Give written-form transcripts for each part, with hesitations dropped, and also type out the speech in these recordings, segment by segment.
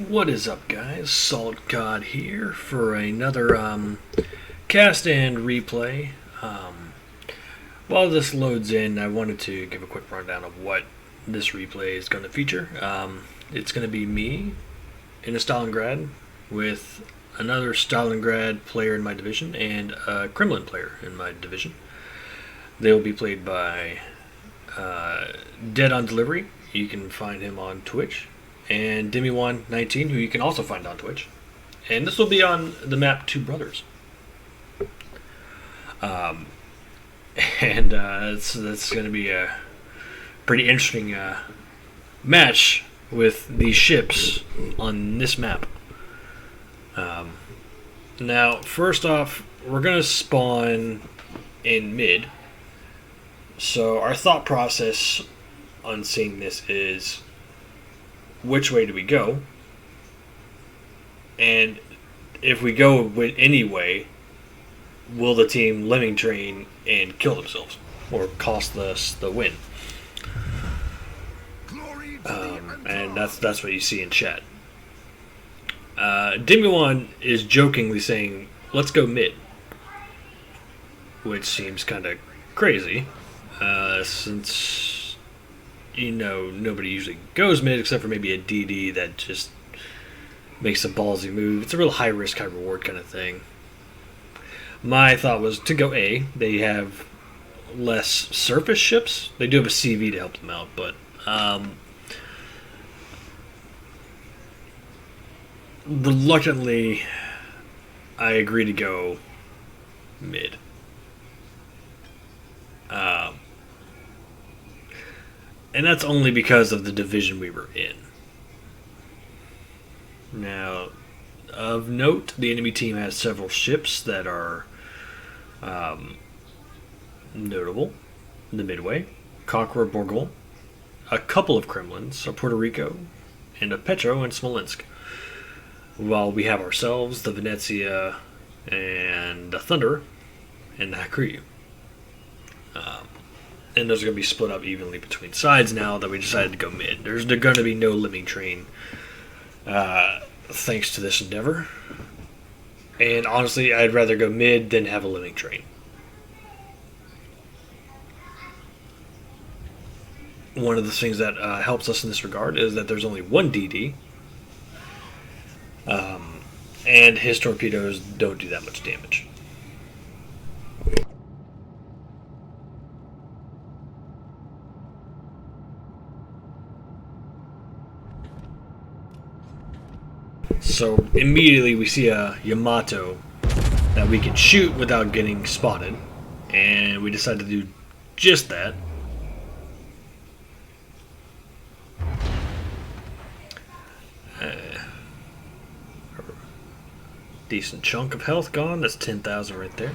What is up, guys? Salt God here for another cast and replay. While this loads in, I wanted to give a quick rundown of what this replay is going to feature. It's going to be me in a Stalingrad with another Stalingrad player in my division and a Kremlin player in my division. They will be played by Dead on Delivery. You can find him on Twitch. And Demi119, who you can also find on Twitch. And this will be on the map Two Brothers. That's going to be a pretty interesting match with these ships on this map. Now, first off, we're going to spawn in mid. So our thought process on seeing this is, which way do we go? And if we go any way, will the team lemming train and kill themselves or cost us the win? And that's what you see in chat. Demi1 is jokingly saying, "Let's go mid," which seems kind of crazy, since nobody usually goes mid except for maybe a DD that just makes a ballsy move. It's a real high risk, high reward kind of thing. My thought was to go A. They have less surface ships. They do have a CV to help them out, but reluctantly, I agree to go mid. And that's only because of the division we were in. Now, of note, the enemy team has several ships that are notable. The Midway, Conqueror Bourgogne, a couple of Kremlins, a Puerto Rico, and a Petro and Smolensk. While we have ourselves, the Venezia, and the Thunder, and the Hakriu. And those are going to be split up evenly between sides now that we decided to go mid. There's going to be no lemming train thanks to this endeavor. And honestly, I'd rather go mid than have a lemming train. One of the things that helps us in this regard is that there's only one DD. And his torpedoes don't do that much damage. So immediately we see a Yamato that we can shoot without getting spotted, and we decide to do just that. Decent chunk of health gone. That's 10,000 right there.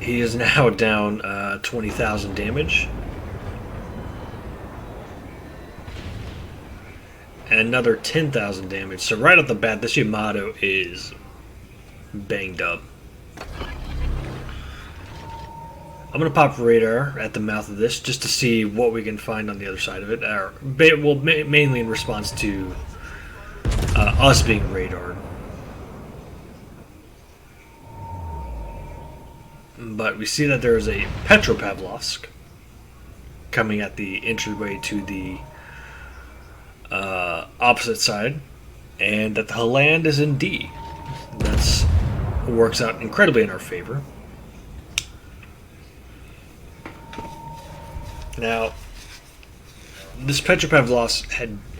He is now down 20,000 damage. And another 10,000 damage. So right off the bat, this Yamato is banged up. I'm going to pop radar at the mouth of this just to see what we can find on the other side of it. Mainly in response to us being radared. But we see that there is a Petropavlovsk coming at the entryway to the opposite side, and that the land is in D. That works out incredibly in our favor. Now, this Petropavlovsk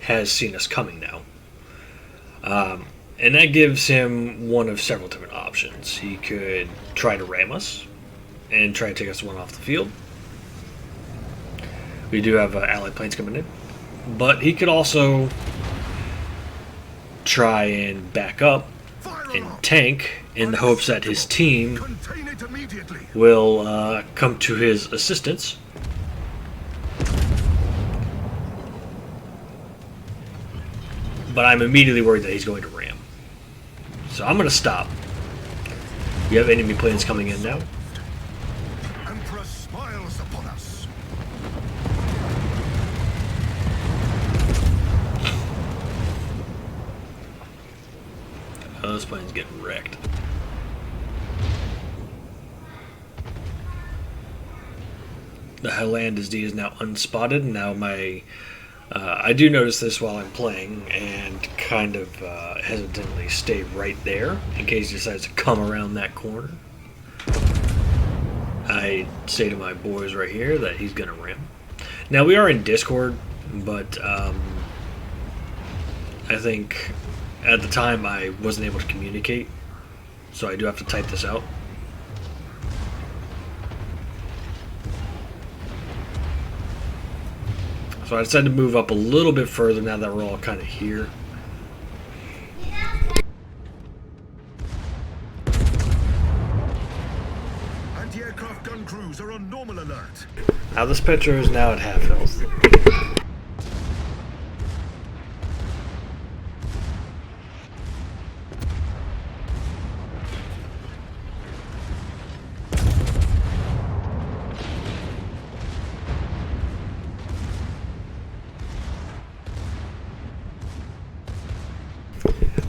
has seen us coming now, and that gives him one of several different options. He could try to ram us and try to take us one off the field. We do have allied planes coming in. But he could also try and back up and tank in the hopes that his team will come to his assistance. But I'm immediately worried that he's going to ram. So I'm going to stop. We have enemy planes coming in now. this plane's getting wrecked. The Highlanders is now unspotted. Now my I do notice this while I'm playing and kind of hesitantly stay right there in case he decides to come around that corner. I say to my boys right here that he's going to ram. Now we are in Discord, but I think at the time I wasn't able to communicate, so I do have to type this out. So I decided to move up a little bit further now that we're all kind of here. Anti-aircraft gun crews are on normal alert. Now this Petro is now at half health.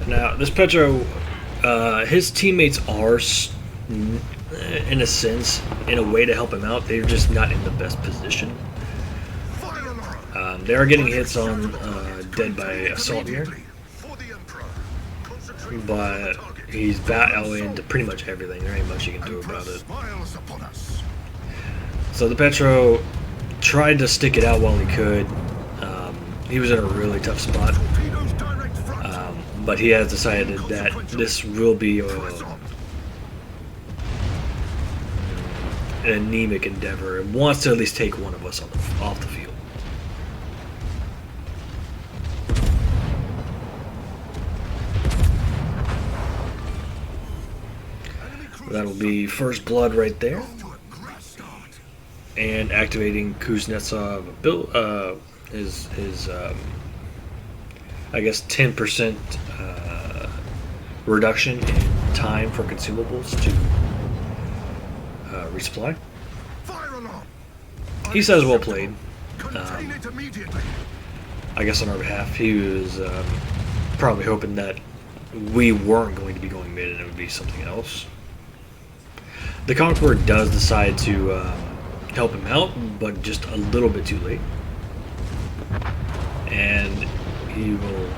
Now, this Petro, his teammates are, in a sense, in a way to help him out. They're just not in the best position. They are getting hits on dead by assault here, but he's battling into pretty much everything. There ain't much you can do about it. So the Petro tried to stick it out while he could. He was in a really tough spot. But he has decided that this will be an anemic endeavor and wants to at least take one of us off the field. That'll be first blood right there. And activating Kuznetsov his I guess 10% reduction in time for consumables to resupply. He says well played. I guess on our behalf, he was probably hoping that we weren't going to be going mid and it would be something else. The Conqueror does decide to help him out, but just a little bit too late. And he will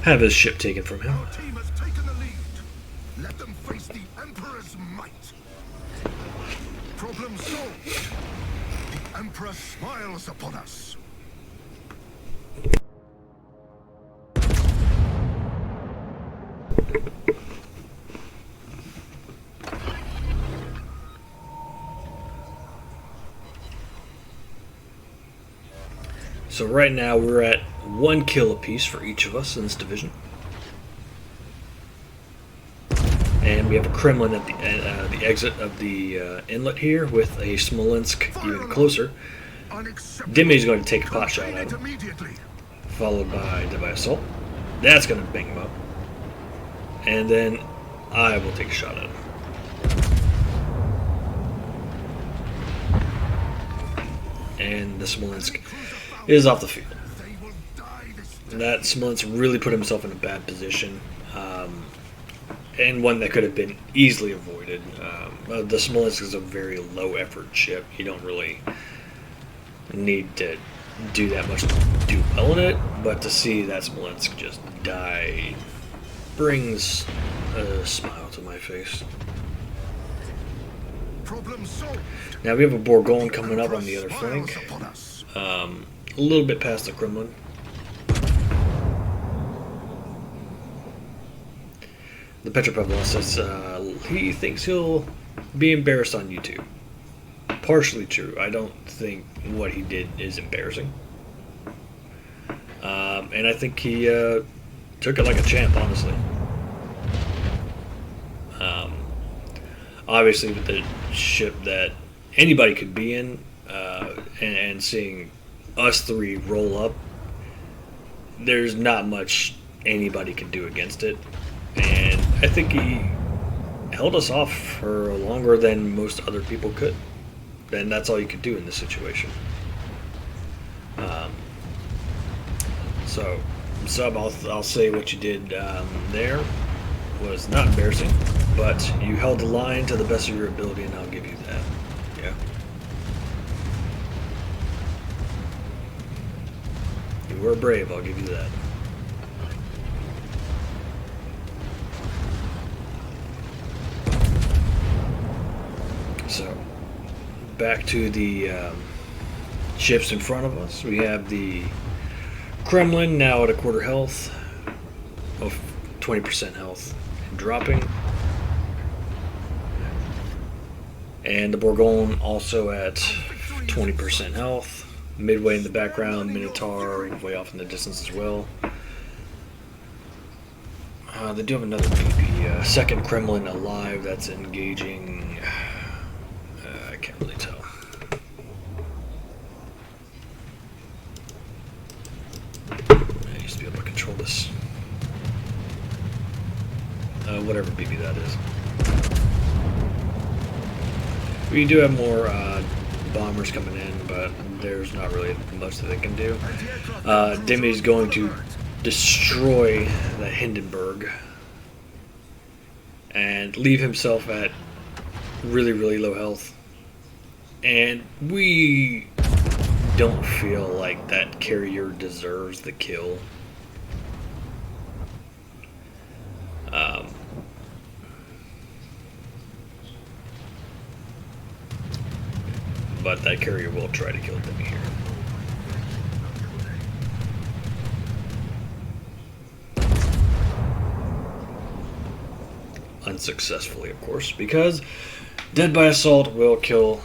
have his ship taken from him. Our team has taken the lead. Let them face the Emperor's might. Problem solved. The Emperor smiles upon us. So right now we're at 1 kill apiece for each of us in this division. And we have a Kremlin at the exit of the inlet here with a Smolensk even closer. Dimmy is going to take a pot shot at him, followed by dead by assault. That's going to bang him up. And then I will take a shot at him. And the Smolensk is off the field. And that Smolensk really put himself in a bad position, and one that could have been easily avoided. The Smolensk is a very low effort ship. You don't really need to do that much to do well in it, but to see that Smolensk just die brings a smile to my face. Now we have a Bourgogne coming up on the other flank, a little bit past the Kremlin. The Petropavlov says he thinks he'll be embarrassed on YouTube. Partially true. I don't think what he did is embarrassing. And I think he took it like a champ, honestly. Obviously, with the ship that anybody could be in, and seeing us three roll up, there's not much anybody can do against it. And I think he held us off for longer than most other people could. And that's all you could do in this situation. So, Sub, I'll say what you did there. was not embarrassing, but you held the line to the best of your ability, and I'll give you that. Yeah. You were brave, I'll give you that. So, back to the ships in front of us. We have the Kremlin now at a quarter health, of 20% health, and dropping. And the Bourgogne also at 20% health. Midway in the background, Minotaur way off in the distance as well. They do have another BB. Second Kremlin alive that's engaging. I can't really tell. I used to be able to control this. Whatever BB that is. We do have more bombers coming in, but there's not really much that they can do. Demi's going to destroy the Hindenburg and leave himself at really, really low health. And we don't feel like that carrier deserves the kill. But that carrier will try to kill Demi here. Unsuccessfully, of course, because dead by assault will kill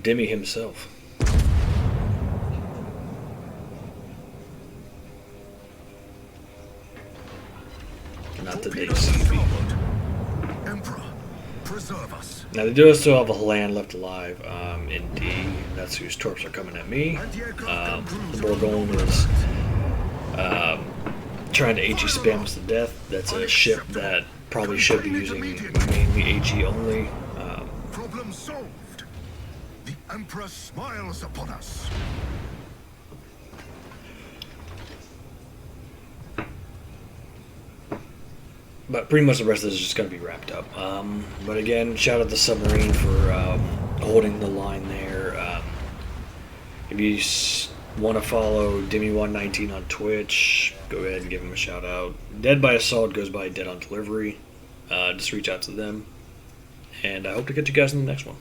Demi himself. Not the DC. Emperor, preserve us. Now they do still have a land left alive in D. That's whose torps are coming at me. The Bourgogne is trying to HE spam us to death. That's a ship that probably should be using mainly HE only. Problem solved. The Emperor smiles upon us. But pretty much the rest of this is just going to be wrapped up. But again, shout out the submarine for holding the line there. If you want to follow Demi119 on Twitch, go ahead and give him a shout out. Dead by Assault goes by Dead on Delivery. Just reach out to them. And I hope to catch you guys in the next one.